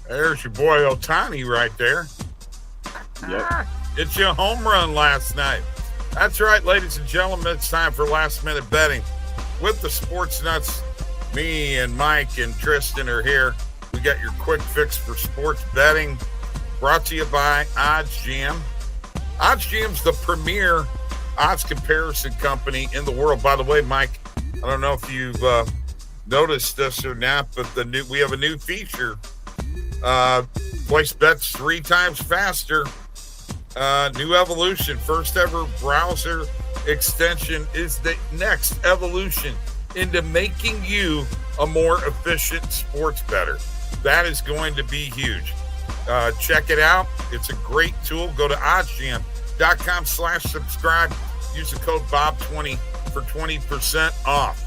There's your boy Otani right there. Yep. It's your home run last night. That's right, ladies and gentlemen. It's time for last minute betting with the Sports Nuts. Me and Mike and Tristan are here. We got your quick fix for sports betting, brought to you by OddsJam. OddsJam's the premier odds comparison company in the world. By the way, Mike, I don't know if you've noticed this or not, but we have a new feature. Place bets 3 times faster. New evolution. First ever browser extension is the next evolution into making you a more efficient sports bettor. That is going to be huge. Check it out. It's a great tool. Go to oddsjam.com/subscribe. Use the code BOB20 for 20% off.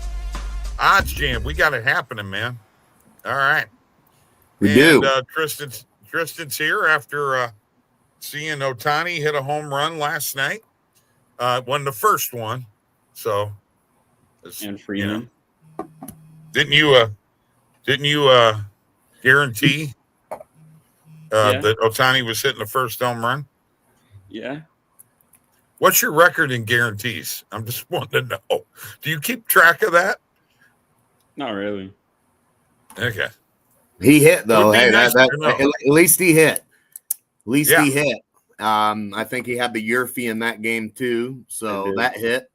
OddsJam, we got it happening, man. All right. We do. Tristan's here after seeing Otani hit a home run last night. Won the first one. So, And Freeman. Didn't you guarantee that Otani was hitting the first home run? Yeah. What's your record in guarantees? I'm just wanting to know. Do you keep track of that? Not really. Okay. He hit though. Hey, nice at least he hit. He hit. I think he had the Yerfie in that game too, so that hit.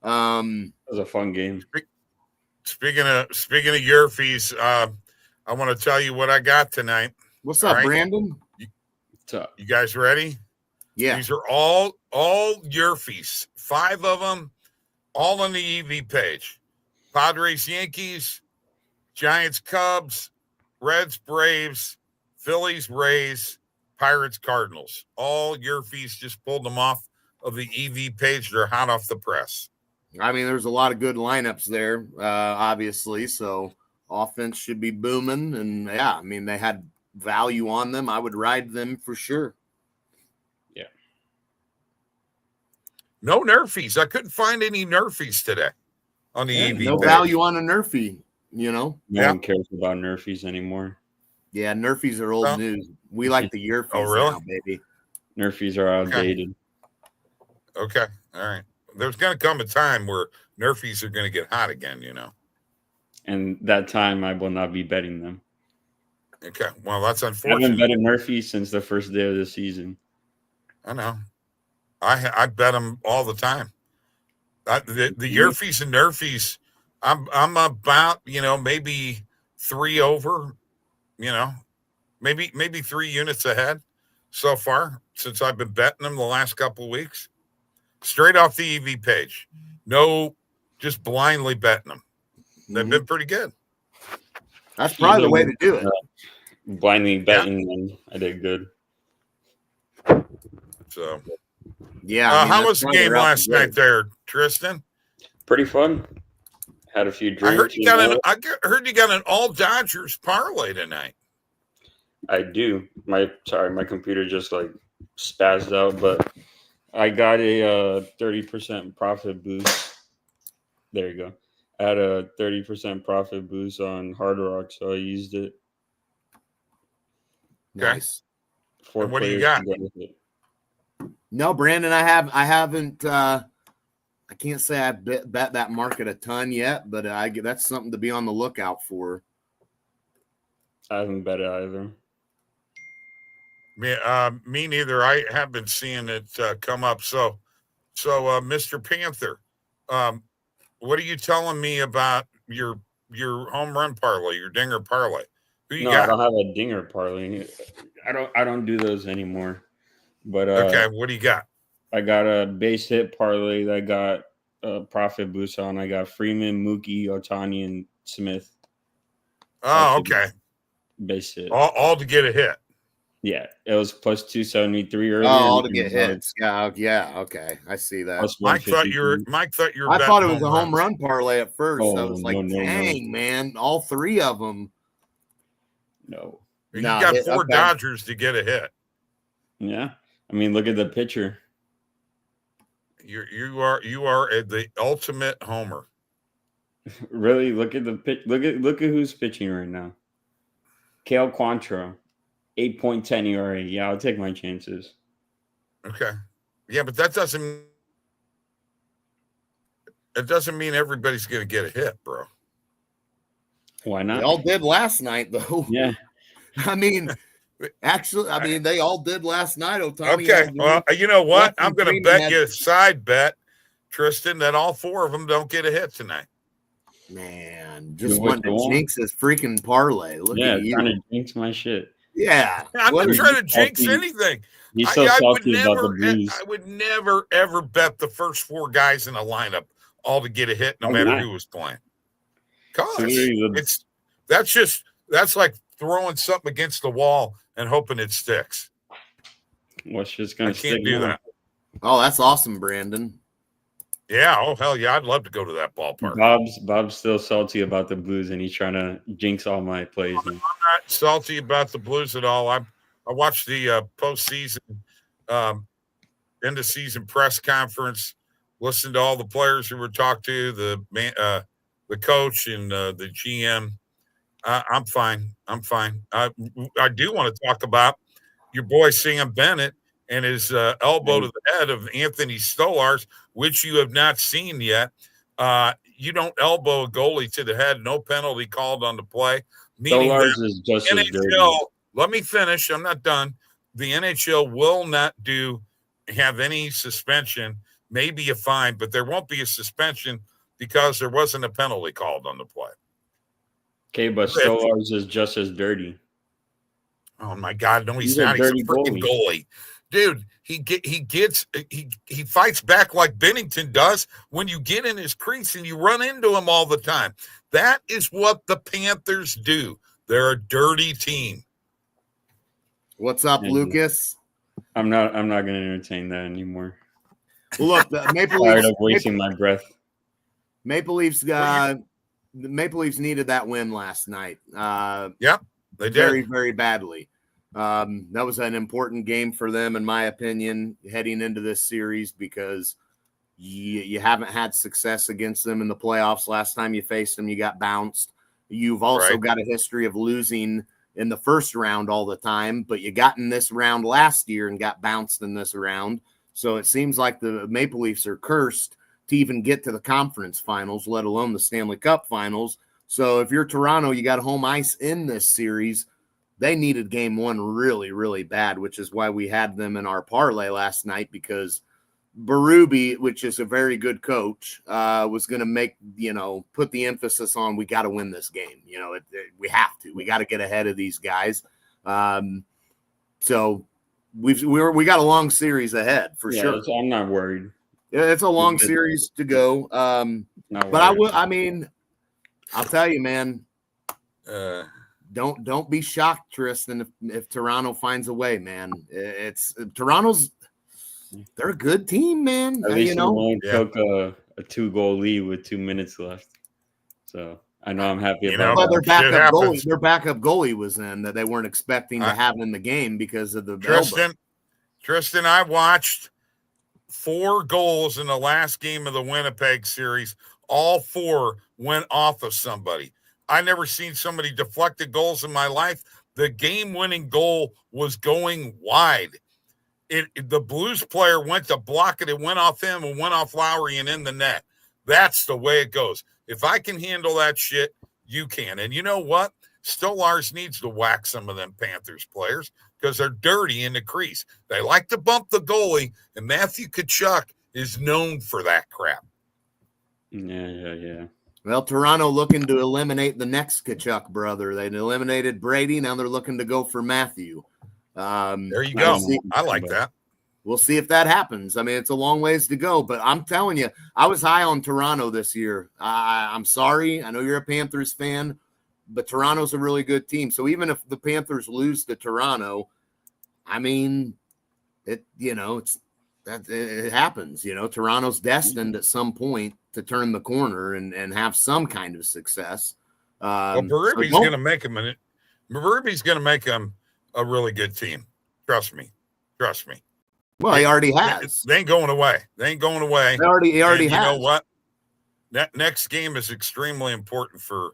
It was a fun game. Speaking of Yerfies, I want to tell you what I got tonight. What's up, Brandon? What's up? You guys ready? Yeah. These are all Yerfies. 5 of them, all on the EV page. Padres, Yankees, Giants, Cubs, Reds, Braves, Phillies, Rays, Pirates, Cardinals. All Yerfies, just pulled them off of the EV page. They're hot off the press. I mean, there's a lot of good lineups there, obviously. So offense should be booming. And yeah, I mean, they had value on them. I would ride them for sure. Yeah. No Nerfies. I couldn't find any Nerfies today on the EV no page. value on a Nerfie, No one cares about Nerfies anymore. Yeah, Nerfies are old news. We like the Yerfies now, baby. Nerfies are outdated. Okay. All right. There's going to come a time where Nerfies are going to get hot again, And that time I will not be betting them. Okay. Well, that's I unfortunate. haven't betted Nerfies since the first day of the season. I know. I bet them all the time. The Yerfies and Nerfies, I'm about, maybe 3 over, maybe 3 units ahead so far since I've been betting them the last couple of weeks. Straight off the EV page. No, just blindly betting them. They've been pretty good. That's probably the way to do it. Blindly betting them, I did good. So, yeah. How was the game last night there, Tristan? Pretty fun. Had a few drinks. I heard you got an all Dodgers parlay tonight. I do. My computer just spazzed out, but I got a 30% profit boost. There you go. I had a 30% profit boost on Hard Rock, so I used it. Nice. What do you got? No, Brandon, I haven't. I can't say I bet that market a ton yet, but that's something to be on the lookout for. I haven't bet it either. Me neither. I have been seeing it come up. So, Mr. Panther, what are you telling me about your home run parlay, your dinger parlay? Who you got? I don't have a dinger parlay. I don't do those anymore. But okay, what do you got? I got a base hit parlay that got a profit boost on. I got Freeman, Mookie, Otani, and Smith. Oh, okay. Base hit. All to get a hit. Yeah, it was plus 273 earlier. Oh, all to get hits. Yeah, okay. I see that. Mike thought you were. I thought it was a home run parlay at first. Oh, I was like, dang, man, all 3 of them. No. You got 4 Dodgers to get a hit. Yeah. I mean, look at the pitcher. You are the ultimate homer. Really, look at the pitch. Look at who's pitching right now. Kale Quantrill, 8.10 ERA. Yeah, I'll take my chances. Okay. Yeah, but that doesn't mean everybody's going to get a hit, bro. Why not? They all did last night, though. Yeah. I mean, actually, they all did last night, Otani. Okay. Well, you know what? I'm going to bet you a side bet, Tristan, that all 4 of them don't get a hit tonight. Man, just wanting to jinx his freaking parlay. Look at you. Trying to jinx my shit. Yeah. I'm not trying to jinx anything. He's so salty about the Blues. I would never, ever bet the first 4 guys in a lineup all to get a hit, no matter who was playing. Because that's like throwing something against the wall and hoping it sticks. What's just going to stick? I can't do that. Oh, that's awesome, Brandon. Yeah. Oh, hell yeah. I'd love to go to that ballpark. Bob's still salty about the Blues, and he's trying to jinx all my plays. I'm not salty about the Blues at all. I watched the postseason, end of season press conference, listened to all the players who were talked to, the coach and the GM. I'm fine. I do want to talk about your boy Sam Bennett and his elbow to the head of Anthony Stolarz, which you have not seen yet. You don't elbow a goalie to the head, no penalty called on the play. Stolarz is just as dirty. Let me finish. I'm not done. The NHL will not have any suspension, maybe a fine, but there won't be a suspension because there wasn't a penalty called on the play. Okay, but Stolarz is just as dirty. Oh my God! No, he's not. He's a freaking goalie, dude. He fights back like Bennington does when you get in his crease and you run into him all the time. That is what the Panthers do. They're a dirty team. What's up, Lucas? I'm not going to entertain that anymore. Well, look, the Maple Leafs. Tired of wasting my breath. Maple Leafs the Maple Leafs needed that win last night. Yep, they did very, very badly. That was an important game for them, in my opinion, heading into this series because you haven't had success against them in the playoffs. Last time you faced them, you got bounced. You've also got a history of losing in the first round all the time, but you got in this round last year and got bounced in this round. So it seems like the Maple Leafs are cursed to even get to the conference finals, let alone the Stanley Cup finals. So if you're Toronto, you got home ice in this series. They needed game 1 really, really bad, which is why we had them in our parlay last night, because Berube, which is a very good coach, was going to put the emphasis on, we got to win this game. We have to. We got to get ahead of these guys. So we got a long series ahead for sure. I'm not worried. It's a long series to go. But I'll tell you, man. Don't be shocked, Tristan, if Toronto finds a way, man. They're a good team, man. At least took a 2-goal lead with 2 minutes left. So I know I'm happy about that. Their backup goalie was in that they weren't expecting to have in the game because of the Tristan, I watched 4 goals in the last game of the Winnipeg series. All 4 went off of somebody. I never seen somebody deflected goals in my life. The game-winning goal was going wide. The Blues player went to block it. It went off him and went off Lowry and in the net. That's the way it goes. If I can handle that shit, you can. And you know what? Stolarz needs to whack some of them Panthers players because they're dirty in the crease. They like to bump the goalie, and Matthew Tkachuk is known for that crap. Yeah. Well, Toronto looking to eliminate the next Tkachuk brother. They eliminated Brady. Now they're looking to go for Matthew. There you go. I like that. We'll see if that happens. I mean, it's a long ways to go, but I'm telling you, I was high on Toronto this year. I'm sorry. I know you're a Panthers fan, but Toronto's a really good team. So even if the Panthers lose to Toronto, I mean, it happens. Toronto's destined at some point to turn the corner and have some kind of success. Berube's going to make him a really good team. Trust me. Well, he already has. They ain't going away. He already has. You know what? That next game is extremely important for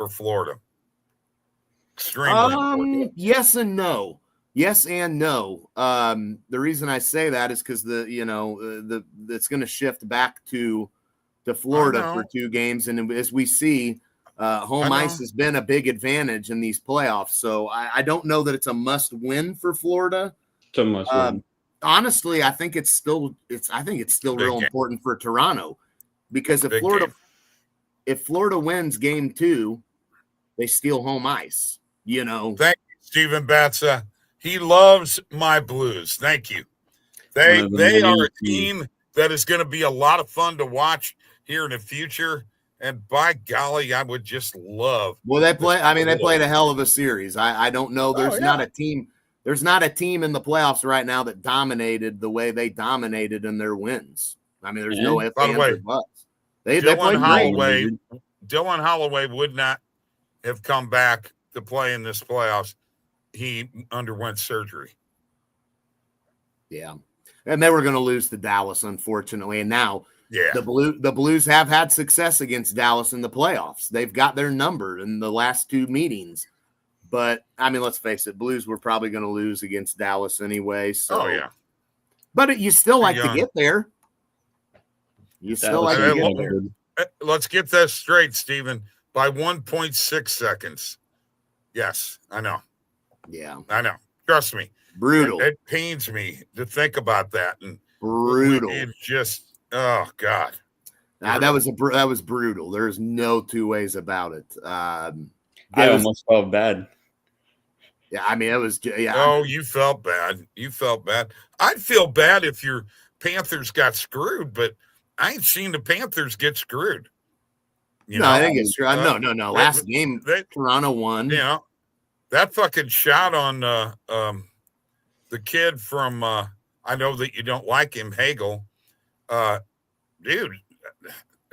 Florida. Extremely important. Yes and no. Yes and no. The reason I say that is because it's going to shift back to Florida for 2 games, and as we see, home ice has been a big advantage in these playoffs. So I don't know that it's a must win for Florida. It's a must win. Honestly, I think it's still real important for Toronto, because if Florida wins game 2, they steal home ice. Thank you, Stephen Batza. He loves my Blues. Thank you. They are a team that is going to be a lot of fun to watch here in the future. And by golly, I would just love. Well, they played a hell of a series. I don't know. There's not a team in the playoffs right now that dominated the way they dominated in their wins. I mean, there's no ifs, ands, or buts. They played great. Dylan Holloway would not have come back to play in this playoffs. He underwent surgery. Yeah. And they were going to lose to Dallas, unfortunately. And now the Blues have had success against Dallas in the playoffs. They've got their number in the last 2 meetings. But, I mean, let's face it, Blues were probably going to lose against Dallas anyway. So. But you still like to get there. Let's get this straight, Stephen. By 1.6 seconds. Yes, I know. Yeah. I know. Trust me. Brutal. It pains me to think about that. And brutal. It's just, oh, God. That was brutal. There's no 2 ways about it. I almost felt bad. Yeah, I mean, it was. Yeah. Oh, you felt bad. I'd feel bad if your Panthers got screwed, but I ain't seen the Panthers get screwed. I think it's true. No. Last game, Toronto won. Yeah, that fucking shot on the kid from. I know that you don't like him, Hagel. Dude,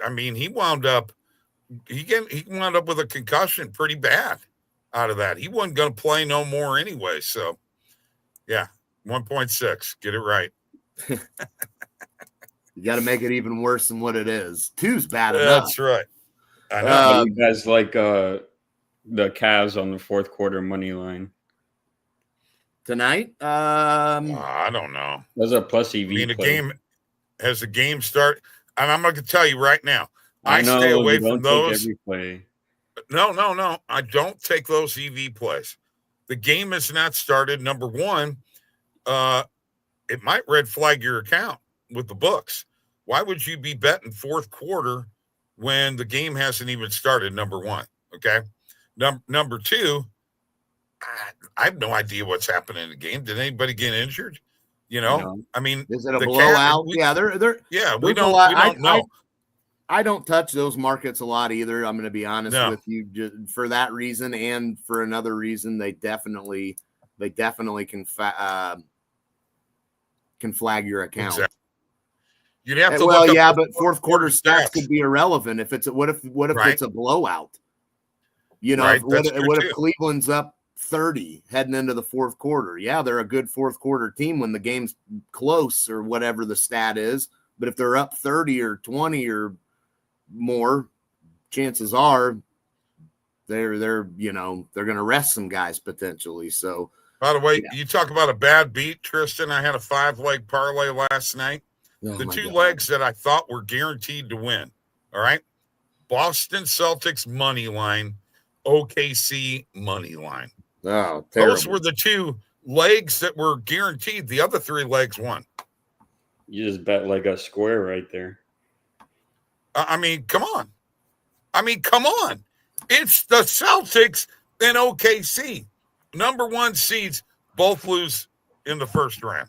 I mean, he wound up with a concussion pretty bad out of that. He wasn't going to play no more anyway. So, yeah, 1.6. Get it right. You got to make it even worse than what it is. 2's bad enough. That's right. I know. You guys like the Cavs on the 4th quarter money line tonight? I don't know. Those are plus EV. I mean, the game start, and I'm going to tell you right now, I stay away from those. Every play. No. I don't take those EV plays. The game has not started. Number one, it might red flag your account with the books. Why would you be betting 4th quarter when the game hasn't even started? Number one. Okay. Number 2, I have no idea what's happening in the game. Did anybody get injured? I mean, is it a blowout? We don't know. I don't touch those markets a lot either. I'm going to be honest with you, just for that reason, and for another reason, they definitely can flag your account. Exactly. You'd have to but 4th quarter stats could be irrelevant if what if it's a blowout? What if Cleveland's up 30 heading into the 4th quarter? Yeah, they're a good 4th quarter team when the game's close or whatever the stat is. But if they're up 30 or 20 or more, chances are they're going to rest some guys potentially. So, by the way, you talk about a bad beat, Tristan. I had a 5-leg parlay last night. The 2 legs that I thought were guaranteed to win. All right. Boston Celtics money line, OKC money line. Oh, terrible. Those were the 2 legs that were guaranteed. The other 3 legs won. You just bet like a square right there. I mean, come on. It's the Celtics and OKC. Number 1 seeds both lose in the first round.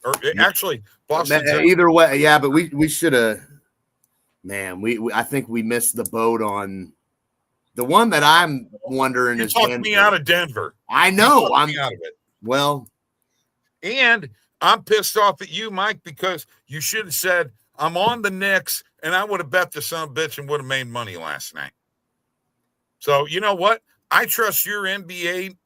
Or actually, Boston. Either way, yeah, but we should have. Man, I think we missed the boat on the one that I'm wondering is Denver. Me out of Denver. I know. I'm out of it. Well, and I'm pissed off at you, Mike, because you should have said I'm on the Knicks, and I would have bet the son of a bitch and would have made money last night. So you know what? I trust your NBA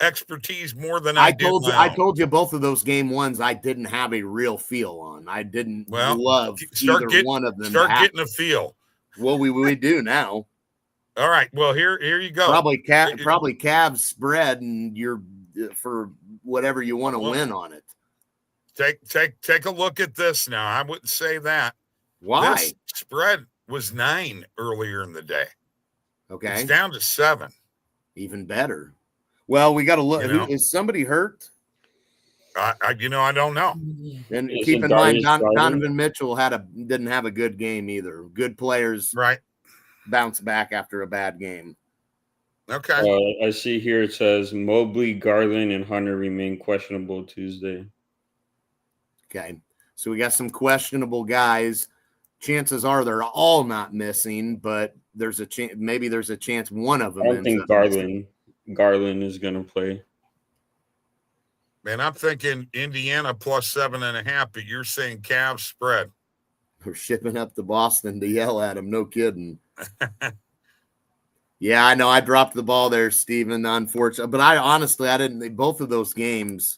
expertise more than I told you both of those game ones I didn't have a real feel on. I didn't love either one of them. Start getting a feel. Well, we do now. All right. Well, here you go. Probably Cavs spread, and you're for whatever you want to win on it. Take a look at this now. I wouldn't say that. Why? This spread was 9 earlier in the day. Okay. It's down to 7. Even better. Well, we got to look. You know? Is somebody hurt? I don't know. And Is keep it in mind, Darius Donovan Mitchell didn't have a good game either. Good players Right. bounce back after a bad game. Okay. I see here it says Mobley, Garland, and Hunter remain questionable Tuesday. Okay. So we got some questionable guys. Chances are they're all not missing, but there's a chance. Maybe there's a chance one of them. I don't think Garland is going to play. Man, I'm thinking Indiana plus 7.5, but you're saying Cavs spread. We're shipping up to Boston to yell at them. No kidding. Yeah, I know. I dropped the ball there, Steven, unfortunately. But I didn't. Both of those games,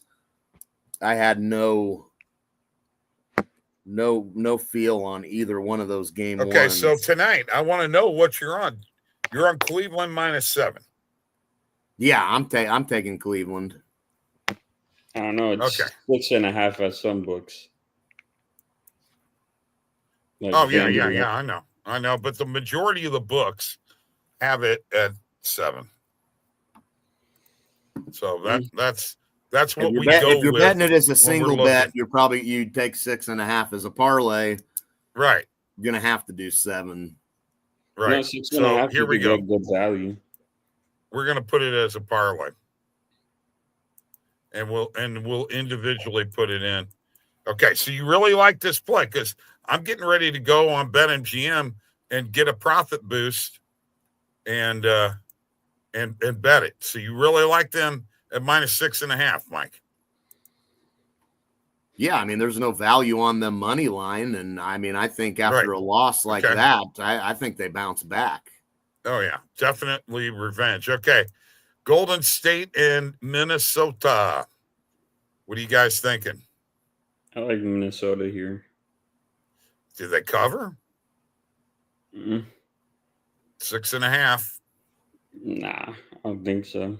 I had no feel on either one of those game Okay, ones. so tonight, I want to know what you're on. You're on Cleveland minus 7. Yeah, I'm taking Cleveland. I don't know. It's Okay. 6.5 at some books. Like Yeah. I know. But the majority of the books have it at 7. So that's what we go with. If you're betting it as a single looking. bet, you'd take 6.5 as a parlay. Right. You're gonna have to do 7. Right. No, 6.5 here we go. Good value. We're gonna put it as a parlay. And we'll individually put it in. Okay, so you really like this play because I'm getting ready to go on BetMGM and get a profit boost and bet it. So you really like them at minus 6.5, Mike? Yeah, I mean, there's no value on the money line, and I mean, I think after a loss like that, I think they bounce back. Oh yeah, definitely revenge. Okay, Golden State and Minnesota. What are you guys thinking? I like Minnesota here. Did they cover? 6.5. Nah, I don't think so.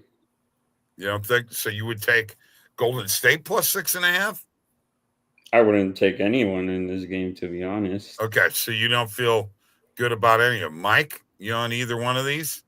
You don't think so? You would take Golden State plus 6.5? I wouldn't take anyone in this game, to be honest. Okay, so you don't feel good about any of them. Mike, you on either one of these?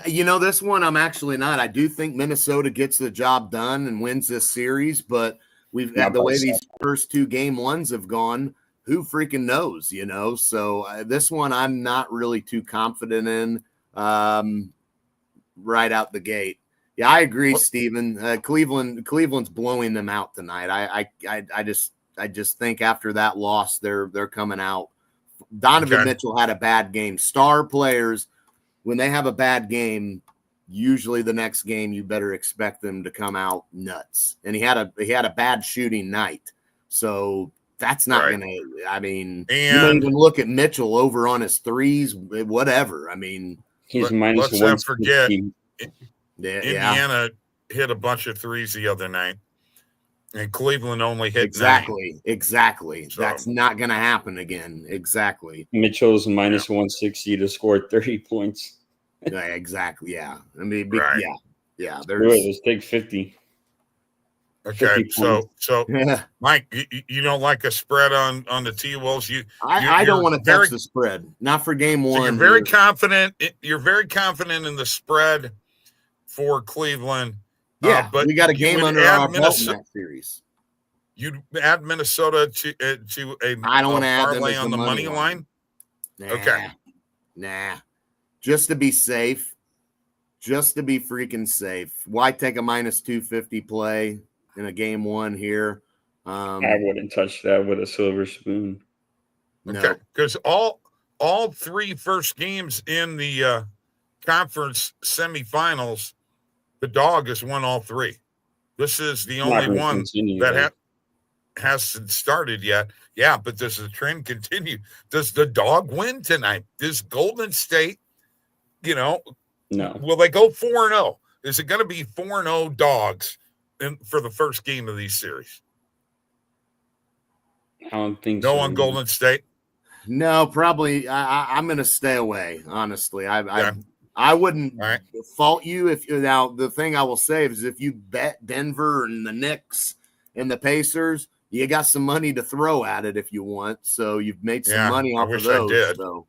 You know, this one I'm actually not. I do think Minnesota gets the job done and wins this series, but we've had the way these first 2 game ones have gone. Who freaking knows, you know? So this one I'm not really too confident in right out the gate. Yeah, I agree, Steven. Cleveland's blowing them out tonight. I just think after that loss, they're coming out. Donovan Mitchell had a bad game. Star players, when they have a bad game, usually the next game you better expect them to come out nuts. And he had a bad shooting night, so that's not gonna. I mean, you don't even look at Mitchell over on his threes, whatever. I mean, he's minus let's 1. not forget. Yeah, Indiana hit a bunch of threes the other night, and Cleveland only hit exactly. 9. So, that's not going to happen again. Exactly. Mitchell's minus 160 to score 30 points. Yeah, exactly. Yeah. I mean, yeah. Let's take 50. Okay, so Mike, you don't like a spread on the T-Wolves? I don't want to touch the spread. Not for game 1. So you're very confident. You're very confident in the spread for Cleveland. Yeah, but we got a game under our belt in that series. You'd add Minnesota to a I don't want to add them parlay as on the money line. Okay, nah. Just to be safe, just to be freaking safe. Why take a minus 250 play in a game 1 here? I wouldn't touch that with a silver spoon. Okay, because all 3 first games in the conference semifinals, the dog has won all 3. This is the only one that hasn't started yet. Yeah, but does the trend continue? Does the dog win tonight? Does Golden State, no. Will they go 4-0? Is it going to be 4-0 dogs for the first game of these series? I don't think no so. On Golden State? No, probably. I'm going to stay away. Honestly, Yeah. I wouldn't All right. fault you if now the thing I will say is if you bet Denver and the Knicks and the Pacers, you got some money to throw at it if you want. So you've made some Yeah, money I off of wish I those. did. So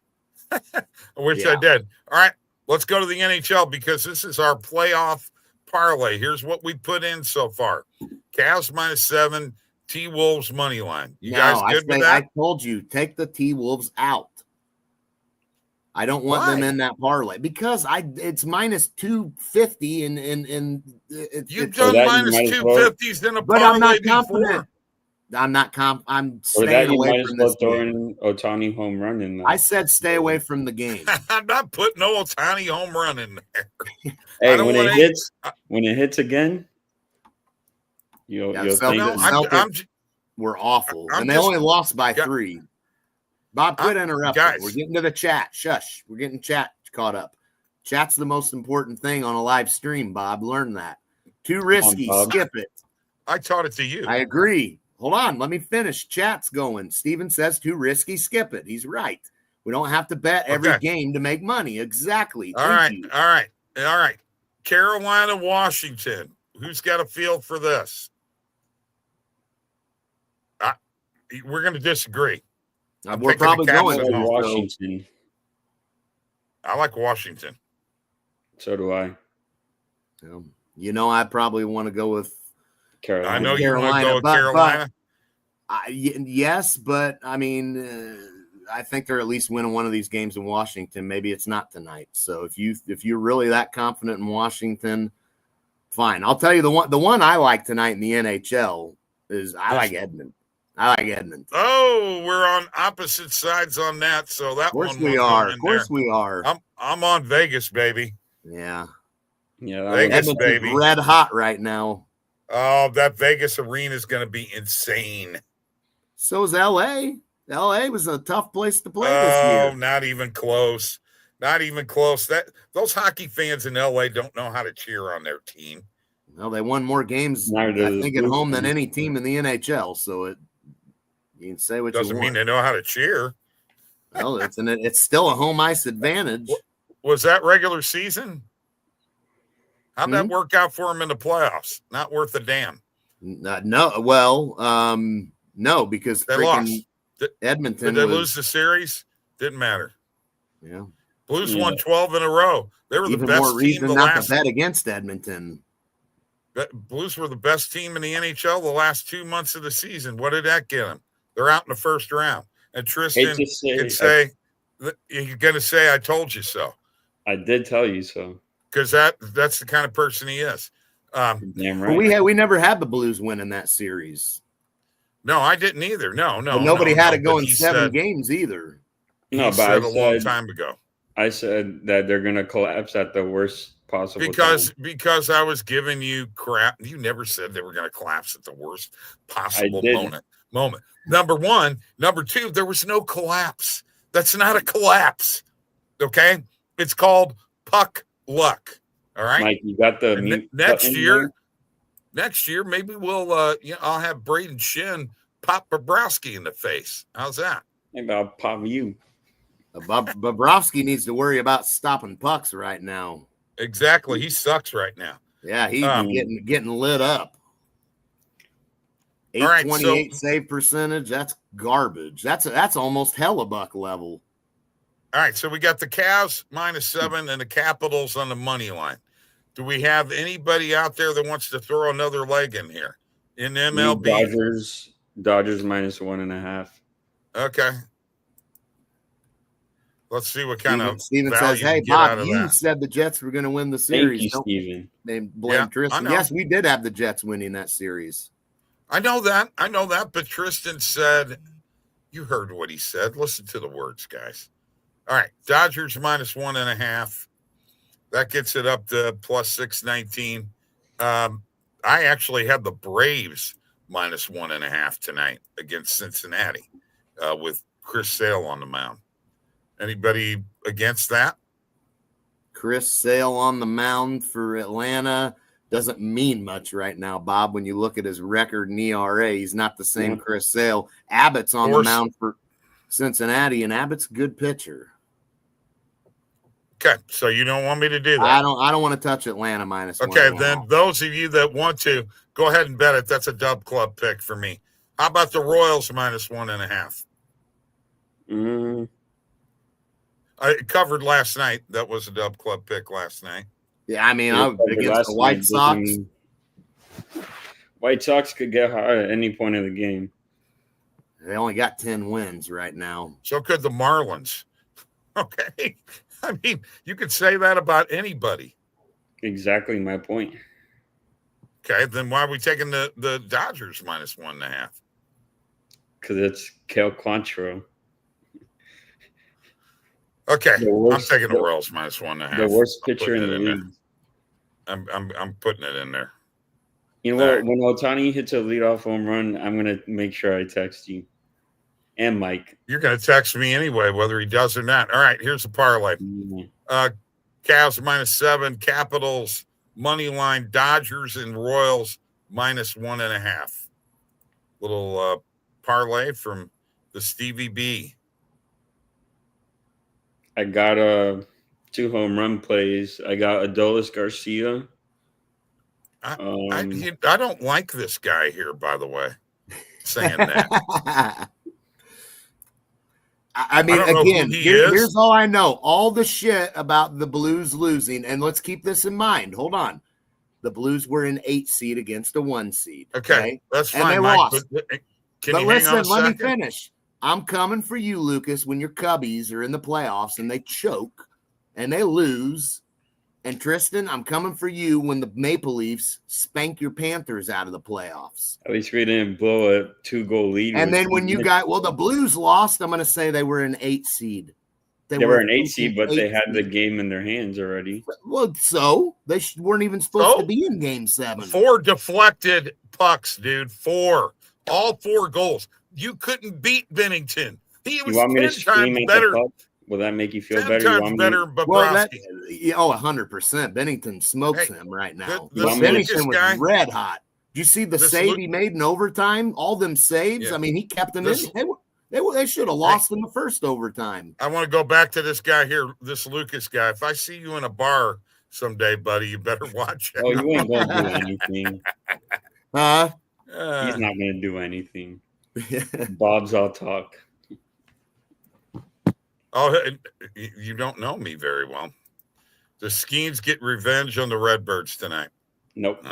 I wish Yeah. I did. All right, let's go to the NHL because this is our playoff parlay. Here's what we put in so far: Cavs -7, T-Wolves money line. You guys good with that? I told you, take the T-Wolves out. I don't want them Why? in that parlay because it's -250 and You've it's, done that you might as well- -250s in a but I'm parlay not confident. before. I'm For that, staying you away might as from well this throw game. in Ohtani home run in there. I said stay away from the game. I'm not putting no Ohtani home run in there. Hey, don't when want it hits again, you'll Celtics- think No, Celtics were awful, I'm and they just- only lost by Yeah. 3. Bob, quit interrupting. guys. We're getting to the chat. Shush. We're getting chat caught up. Chat's the most important thing on a live stream, Bob. Learn that. Too risky. Bob. Skip it. I taught it to you. I agree. Hold on. Let me finish. Chat's going. Steven says too risky. Skip it. He's right. We don't have to bet every Okay. game to make money. Exactly. All Thank right, you. all right. Carolina, Washington. Who's got a feel for this? We're going to disagree. I'm We're picking the probably Caps going at to home. Washington. I like Washington. So do I. I probably want to go with Carolina. I know you want to Carolina, go with but- Carolina. yes, but I mean, I think they're at least winning one of these games in Washington. Maybe it's not tonight. So if you're really that confident in Washington, fine. I'll tell you the one I like tonight in the NHL is I like Edmonton. Oh, we're on opposite sides on that. So that Of course one we won't are. go in Of course there. we are. I'm on Vegas, baby. Yeah. Yeah, that Vegas, one's- Edmonton's baby. red hot right now. Oh, that Vegas arena is going to be insane. So is LA. LA was a tough place to play this year. Not even close. Not even close. Those hockey fans in LA don't know how to cheer on their team. Well, they won more games, Neither I does think, at Blues home than team. any team in the NHL. So you can say what Doesn't you mean want. they know how to cheer. Well, it's still a home ice advantage. Was that regular season? How'd that Hmm? work out for them in the playoffs? Not worth a damn. No, well, no, because They freaking lost. Edmonton Did they was, lose the series? Didn't matter. yeah, Blues Yeah. won 12 in a row. They were the even best more team reason the not last. to bet against Edmonton. Blues were the best team in the NHL the last 2 months of the season. What did that get them? They're out in the first round. And Tristan Hate to say- can say, you're going to say, I told you so. I did tell you so. Because that's the kind of person he is. Damn But right. we never had the Blues win in that series. No, I didn't either. No. But nobody had it but going he 7 said- games either. He No, but said I a long said, time ago. I said that they're gonna collapse at the worst possible Because I was giving you crap. You never said they were going to collapse at the worst possible didn't. moment. Number one. Number two, there was no collapse. That's not a collapse. Okay? It's called puck luck. All right? Mike, you got the And mute next button year, maybe we'll I'll have Braden Shin pop Bobrovsky in the face. How's that? there? Maybe I'll pop you. Bobrovsky needs to worry about stopping pucks right now. Exactly. He sucks right now. Yeah, he's getting lit up. All right, 828 save percentage. That's garbage. That's almost Hellebuck level. All right, so we got the Cavs -7 and the Capitals on the money line. Do we have anybody out there that wants to throw another leg in here in MLB? Dodgers -1.5. Okay. Let's see what kind of Steven value says, "Hey, we get out Bob, of you that. said the Jets were going to win the Thank series. you, Don't Steven. blame Yeah, I Tristan. know. Yes, we did have the Jets winning that series. I know that. But Tristan said, you heard what he said. Listen to the words, guys. All right. Dodgers -1.5. That gets it up to +619. I actually had the Braves -1.5 tonight against Cincinnati with Chris Sale on the mound. Anybody against that? Chris Sale on the mound for Atlanta doesn't mean much right now, Bob. When you look at his record and ERA, he's not the same Yeah. Chris Sale. Abbott's on the Course. mound for Cincinnati, and Abbott's a good pitcher. Okay, so you don't want me to do that. I don't want to touch Atlanta minus Okay, 1.5. then those of you that want to, go ahead and bet it. That's a dub club pick for me. How about the Royals minus 1.5? I covered last night. That was a dub club pick last night. Yeah, I mean, against the White Sox. White Sox could get hot at any point of the game. They only got 10 wins right now. So could the Marlins. Okay. I mean, you could say that about anybody. Exactly my point. Okay, then why are we taking the Dodgers minus 1.5? Because it's Cal Quantrill. Okay, I'm taking the Royals minus 1.5. The worst pitcher in the league. I'm putting it in there. You know what? When Ohtani hits a leadoff home run, I'm gonna make sure I text you and Mike. You're gonna text me anyway, whether he does or not. All right, here's the parlay. Cavs minus 7, Capitals money line, Dodgers and Royals minus 1.5. Little parlay from the Stevie B. I got 2 home run plays. I got Adolis Garcia. I don't like this guy here, by the way, saying that. I mean, again, here's all I know. All the shit about the Blues losing, and let's keep this in mind. Hold on. The Blues were an 8 seed against a 1 seed. Okay? That's fine, and they Mike, lost. But listen, let me finish. I'm coming for you, Lucas, when your Cubbies are in the playoffs and they choke and they lose. And Tristan, I'm coming for you when the Maple Leafs spank your Panthers out of the playoffs. At least we didn't blow a 2-goal lead. And then when you got, the Blues lost, I'm going to say they were an 8 seed. They were an 8 seed, but they had the game in their hands already. Well, so they weren't even supposed to be in Game 7. 4 deflected pucks, dude. 4. All 4 goals. You couldn't beat Bennington. He was 10 times better. Will that make you feel 10 better? times better, Bobrovsky. 100%. Bennington smokes him right now. Bennington was red hot. Did you see the save he made in overtime? All them saves. Yeah. I mean, he kept them in. They should have lost in the first overtime. I want to go back to this guy here, this Lucas guy. If I see you in a bar someday, buddy, you better watch it. Oh, you ain't going to do anything. He's not going to do anything. Bob's all talk. Oh, you don't know me very well. The Skeens get revenge on the Redbirds tonight. Nope.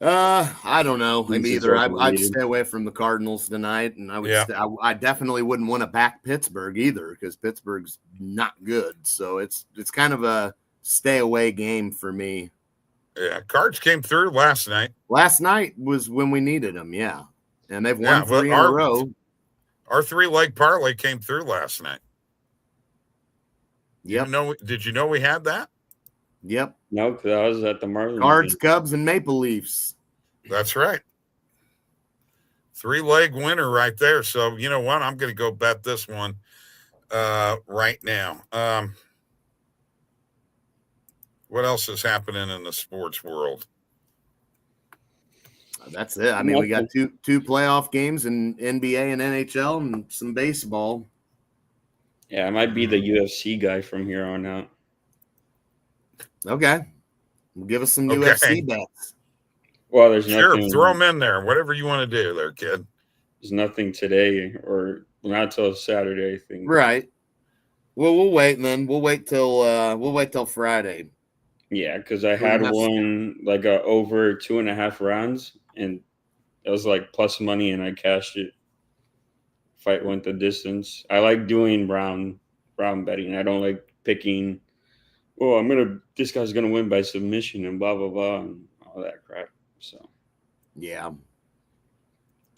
I don't know. Maybe either. I'd stay away from the Cardinals tonight, and I definitely wouldn't want to back Pittsburgh either because Pittsburgh's not good. So it's kind of a stay away game for me. Yeah, Cards came through last night. Last night was when we needed them, and they've won 3 in a row. Our 3-leg parlay came through last night. Yep. Did you know we had that? Yep. No, because I was at the Marlins. Cards, Cubs, and Maple Leafs. That's right. 3-leg winner right there. So, you know what? I'm going to go bet this one right now. What else is happening in the sports world? That's it. I mean, we got two playoff games in NBA and NHL and some baseball. Yeah, I might be the UFC guy from here on out. Okay. Give us some UFC bets. Well, there's nothing. Sure, throw them in there. Whatever you want to do there, kid. There's nothing today or not till Saturday, I think. Right. Well, we'll wait, man. We'll wait till Friday. Yeah, because I had one like over 2.5 rounds, and it was like plus money, and I cashed it. Fight went the distance. I like doing round betting. I don't like picking. Oh, this guy's gonna win by submission and blah blah blah and all that crap. So yeah,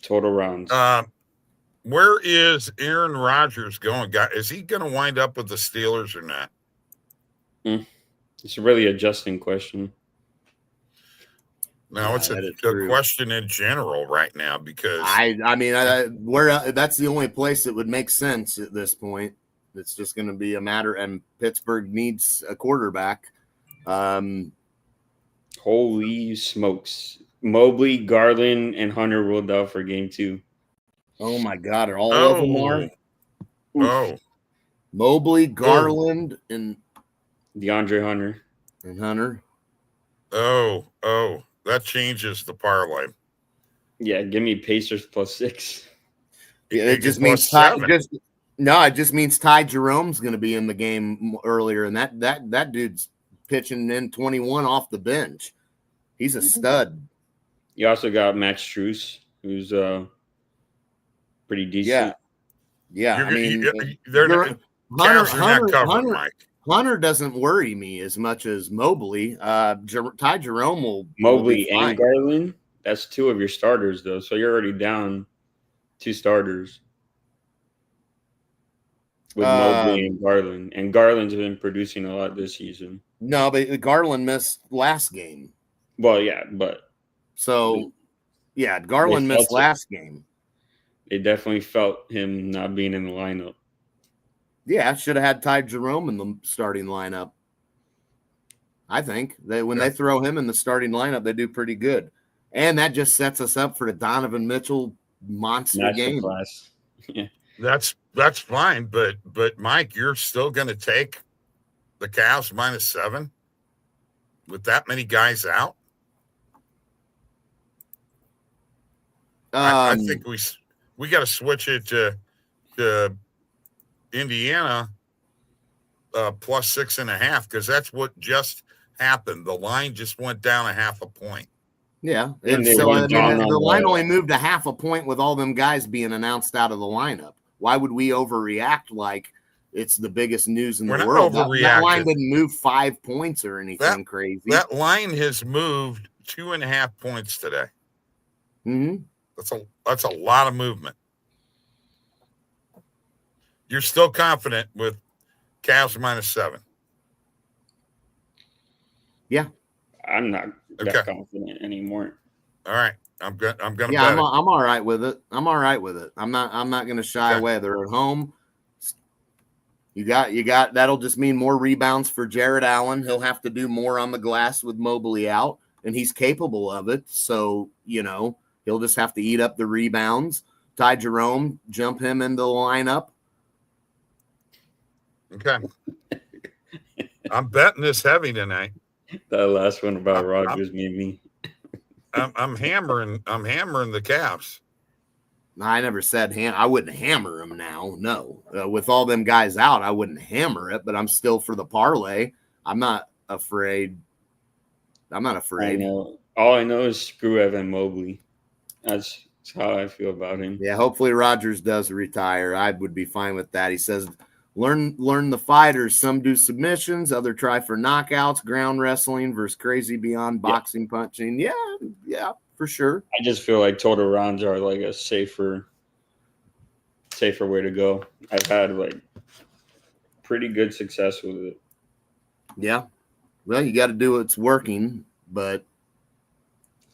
total rounds. Where is Aaron Rodgers going? Is he going to wind up with the Steelers or not? It's really a Justin question. No, it's a question in general right now because that's the only place that would make sense at this point. It's just going to be a matter, and Pittsburgh needs a quarterback. Holy smokes! Mobley, Garland, and Hunter ruled out for game 2. Oh my God, are all of them are? Oh, Mobley, Garland, and DeAndre Hunter. Hunter. oh, that changes the parlay. Yeah, give me Pacers +6. Yeah, it just means it just means Ty Jerome's going to be in the game earlier, and that dude's pitching in 21 off the bench. He's a stud. You also got Max Strus, who's pretty decent. Yeah. I mean, Cavs are not covered, Mike. Hunter doesn't worry me as much as Mobley. Ty Jerome will Mobley will and Garland. That's 2 of your starters, though. So you're already down 2 starters with Mobley and Garland. And Garland's been producing a lot this season. No, but Garland missed last game. Well, yeah, but so yeah, Garland missed last game. They definitely felt him not being in the lineup. Yeah, should have had Ty Jerome in the starting lineup. I think when they throw him in the starting lineup, they do pretty good. And that just sets us up for the Donovan Mitchell monster game. Yeah. That's fine, but Mike, you're still going to take the Cavs -7 with that many guys out? I think we got to switch it to Indiana +6.5 because that's what just happened. The line just went down 0.5 point. Yeah, and so I mean, the line only moved 0.5 point with all them guys being announced out of the lineup. Why would we overreact like it's the biggest news in the world? That line didn't move 5 points or anything crazy. That line has moved 2.5 points today. Mm-hmm. That's a lot of movement. You're still confident with Cavs -7? Yeah, I'm not that confident anymore. All right, I'm going to. Yeah, I'm all right with it. I'm not going to shy away. They're at home. You got. That'll just mean more rebounds for Jared Allen. He'll have to do more on the glass with Mobley out, and he's capable of it. So he'll just have to eat up the rebounds. Ty Jerome, jump him into the lineup. Okay. I'm betting this heavy tonight. That last one about Rodgers made me. I'm hammering the Cavs. I never said I wouldn't hammer them now. No, with all them guys out, I wouldn't hammer it. But I'm still for the parlay. I'm not afraid. I know. All I know is screw Evan Mobley. That's how I feel about him. Yeah, hopefully Rodgers does retire. I would be fine with that. He says, learn the fighters. Some do submissions, other try for knockouts, ground wrestling versus crazy beyond boxing, punching. Yeah, for sure. I just feel like total rounds are like a safer way to go. I've had like pretty good success with it. Yeah. Well, you got to do what's working, but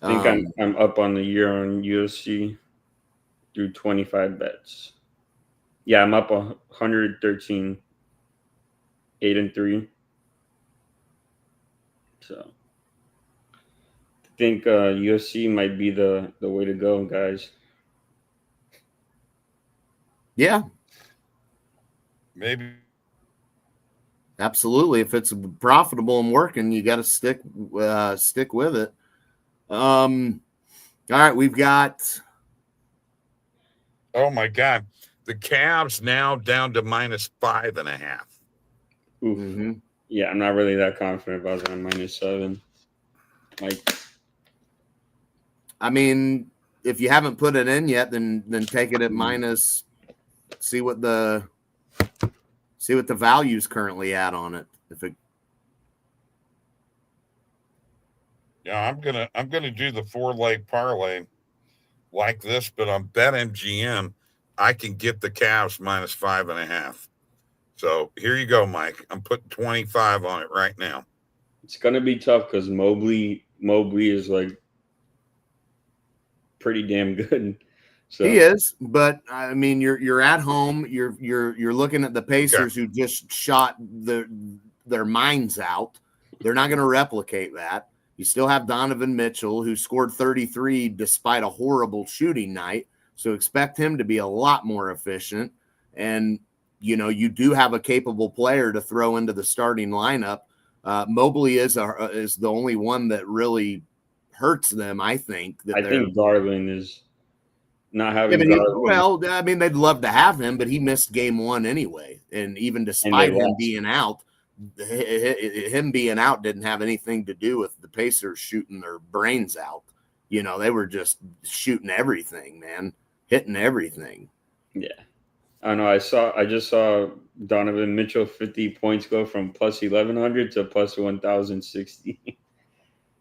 I think I'm up on the year on UFC through 25 bets. Yeah, I'm up 113, 8-3. So I think UFC might be the way to go, guys. Yeah. Maybe. Absolutely. If it's profitable and working, you got to stick with it. All right, we've got. Oh my God, the Cavs now down to -5.5. Mm-hmm. Yeah, I'm not really that confident about that -7. Like, I mean, if you haven't put it in yet, then take it at minus. See what the value's currently at on it. Yeah, I'm gonna do the 4-leg parlay like this, but on BetMGM, I can get the Cavs -5.5. So here you go, Mike. I'm putting 25 on it right now. it's gonna be tough because Mobley is like pretty damn good. So he is, but I mean, you're at home. You're looking at the Pacers who just shot their minds out. They're not going to replicate that. You still have Donovan Mitchell, who scored 33 despite a horrible shooting night. So expect him to be a lot more efficient. And, you do have a capable player to throw into the starting lineup. Mobley is the only one that really hurts them, I think. I think Garland is not having Garland. They'd love to have him, but he missed game 1 anyway. And even despite him being out, him being out didn't have anything to do with the Pacers shooting their brains out. They were just shooting everything, man, hitting everything. Yeah. I know. I just saw Donovan Mitchell 50 points go from plus 1,100 to plus 1,060.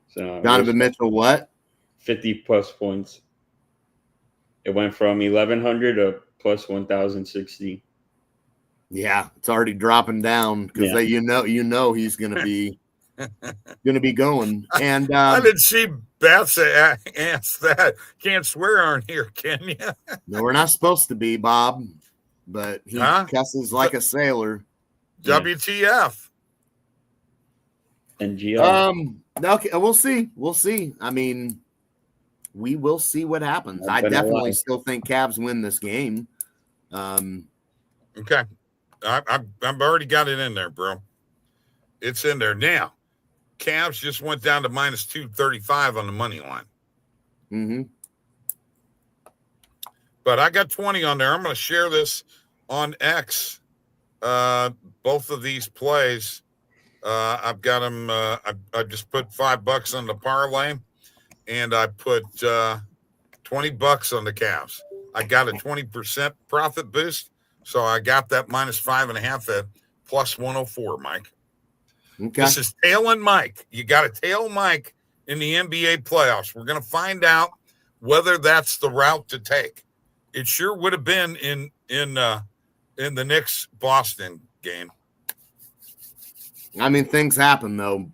So Donovan Mitchell, what? 50 plus points. It went from 1,100 to plus 1,060. Yeah, it's already dropping down because he's going to be going. And I didn't see Beth ask that. Can't swear on here, can you? No, we're not supposed to be, Bob. But he cusses like a sailor. WTF? And GL. Okay, we'll see. We'll see. We will see what happens. I definitely still think Cavs win this game. Okay. I've already got it in there, bro. It's in there. Now, Cavs just went down to minus 235 on the money line. Mm-hmm. But I got 20 on there. I'm going to share this on X. Both of these plays, I've got them. I just put $5 on the parlay, and I put $20 on the Cavs. I got a 20% profit boost, so I got that minus 5.5 at plus 104, Mike. Okay. This is tailing Mike. You got to tail Mike in the NBA playoffs. We're going to find out whether that's the route to take. It sure would have been in the Knicks Boston game. Things happen though.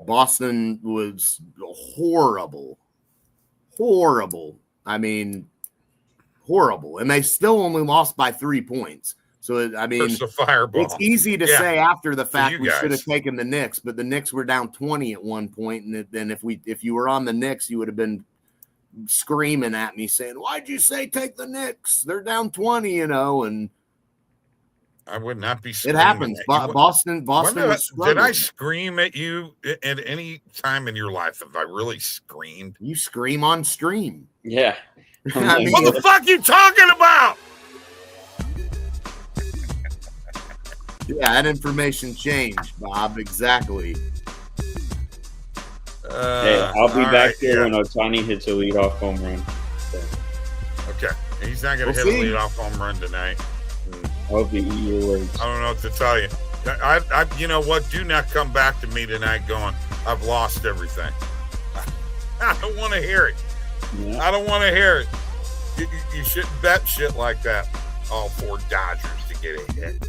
Boston was horrible. Horrible, and they still only lost by 3 points. So It's a fireball. It's easy to say after the fact we should have taken the Knicks, but the Knicks were down 20 at one point, and then if you were on the Knicks, you would have been screaming at me saying, "Why'd you say take the Knicks? They're down 20, and I would not be. It happens. Boston. Did I scream at you at any time in your life? Have I really screamed? You scream on stream. Yeah. What the fuck are you talking about? Yeah, that information changed, Bob. Exactly. Hey, I'll be back here when Ohtani hits a leadoff home run. So. Okay. He's not going to hit a leadoff home run tonight. I hope you eat your words. I don't know what to tell you. You know what? Do not come back to me tonight going, I've lost everything. I don't want to hear it. Yeah. I don't want to hear it. You shouldn't bet shit like that. All 4 Dodgers to get a hit.